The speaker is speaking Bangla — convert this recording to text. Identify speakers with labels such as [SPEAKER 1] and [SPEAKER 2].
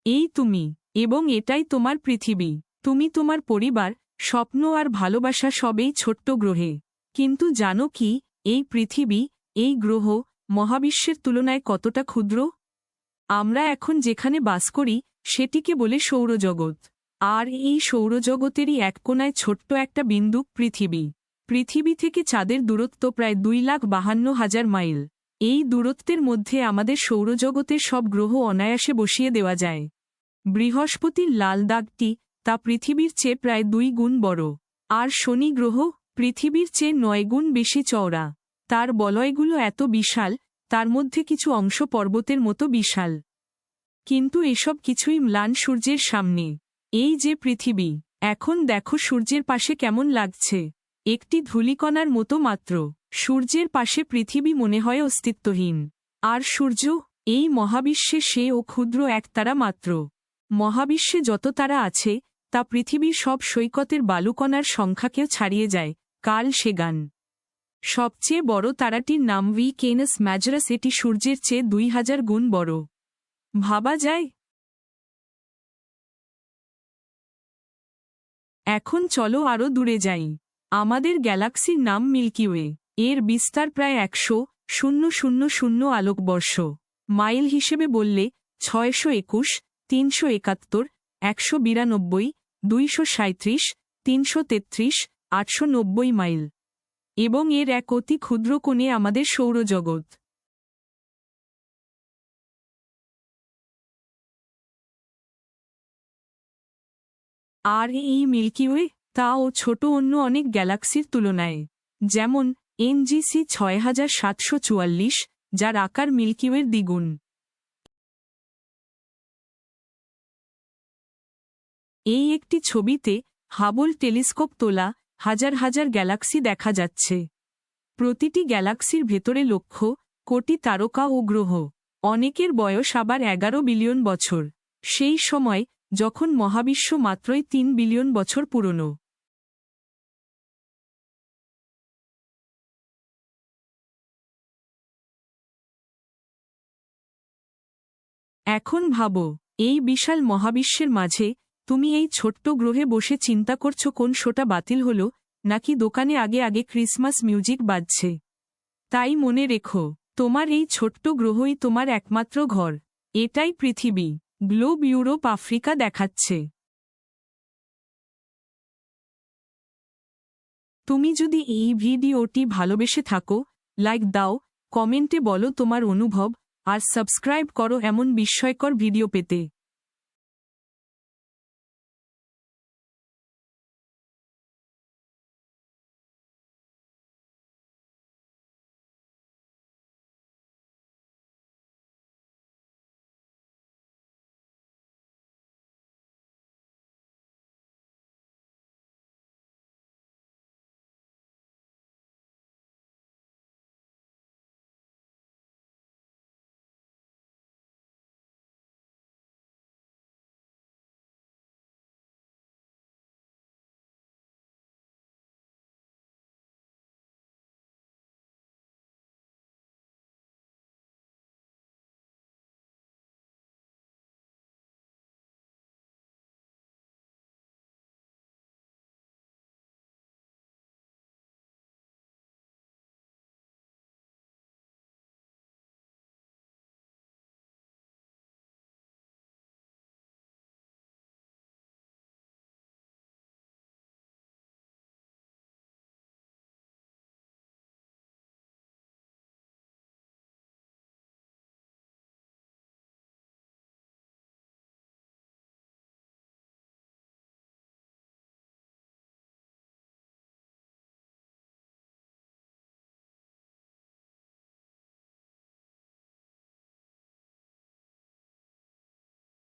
[SPEAKER 1] এই তুমি, এবং এটাই তোমার পৃথিবী। তুমি তোমার পরিবার, স্বপ্ন আর ভালোবাসা সবেই ছোট্ট গ্রহে। কিন্তু জানো কি, এই পৃথিবী, এই গ্রহ, মহাবিশ্বের তুলনায় কতটা ক্ষুদ্র? আমরা এখন যেখানে বাস করি সেটিকে বলে সৌরজগৎ। আর এই সৌরজগতেরই এক কোণায় ছোট্ট একটা বিন্দু পৃথিবী। পৃথিবী থেকে চাঁদের দূরত্ব প্রায় 2,52,000 মাইল। এই দূরত্বের মধ্যে আমাদের সৌরজগতের সব গ্রহ অনায়াসে বসিয়ে দেওয়া যায়। বৃহস্পতির লাল দাগটি, তা পৃথিবীর চেয়ে প্রায় 2 গুণ বড়। আর শনি গ্রহ, পৃথিবীর চেয়ে 9 গুণ বেশি চওড়া। তার বলয়গুলো এত বিশাল, তার মধ্যে কিছু অংশ পর্বতের মতো বিশাল। কিন্তু এসব কিছুই ম্লান সূর্যের সামনে। এই যে পৃথিবী, এখন দেখো সূর্যের পাশে কেমন লাগছে। একটি ধূলিকণার মতো মাত্র। সূর্যের পাশে পৃথিবী মনে হয় অস্তিত্বহীন। আর সূর্য, এই মহাবিশ্বে সে ও ক্ষুদ্র এক তারা মাত্র। মহাবিশ্বে যত তারা আছে, তা পৃথিবীর সব সৈকতের বালুকণার সংখ্যাকেও ছাড়িয়ে যায়। Carl Sagan. সবচেয়ে বড় তারাটির নাম কেনাস ম্যাজরাস, এটি সূর্যের চেয়ে 2000 গুণ বড়। ভাবা যায়? এখন চলো আরও দূরে যাই। আমাদের গ্যালাক্সির নাম মিল্কিওয়ে। এর বিস্তার প্রায় 100,000 আলোকবর্ষ। মাইল হিসেবে বললে 621, 371, 192, 237, 333, 890 মাইল। এবং এর এক অতি ক্ষুদ্র কোণে আমাদের সৌরজগৎ। আর এই মিল্কিওয়ে, তাও ছোট অন্য অনেক গ্যালাক্সির তুলনায়। যেমন এনজিসি 6744, যার আকার মিল্কিওয়ের দ্বিগুণ। এই একটি ছবিতে হাবল টেলিস্কোপ তোলা হাজার হাজার গ্যালাক্সি দেখা যাচ্ছে। প্রতিটি গ্যালাক্সির ভেতরে লক্ষ কোটি তারকা ও গ্রহ। অনেকের বয়স আবার 11 বিলিয়ন বছর। সেই সময়, যখন মহাবিশ্ব মাত্রই 3 বিলিয়ন বছর পুরনো। এখন ভাবো, এই বিশাল মহাবিশ্বের মাঝে তুমি এই ছোট্ট গ্রহে বসে চিন্তা করছো কোন শোটা বাতিল হলো, নাকি দোকানে আগে আগে ক্রিসমাস মিউজিক বাজছে। তাই মনে রেখো, তোমার এই ছোট্ট গ্রহই তোমার একমাত্র ঘর। এটাই পৃথিবী। গ্লোব ইউরোপ আফ্রিকা দেখাচ্ছে। তুমি যদি এই ভিডিওটি ভালোবেসে থাকো, লাইক দাও, কমেন্টে বলো তোমার অনুভব, আর সাবস্ক্রাইব করো এমন বিস্ময়কর ভিডিও পেতে।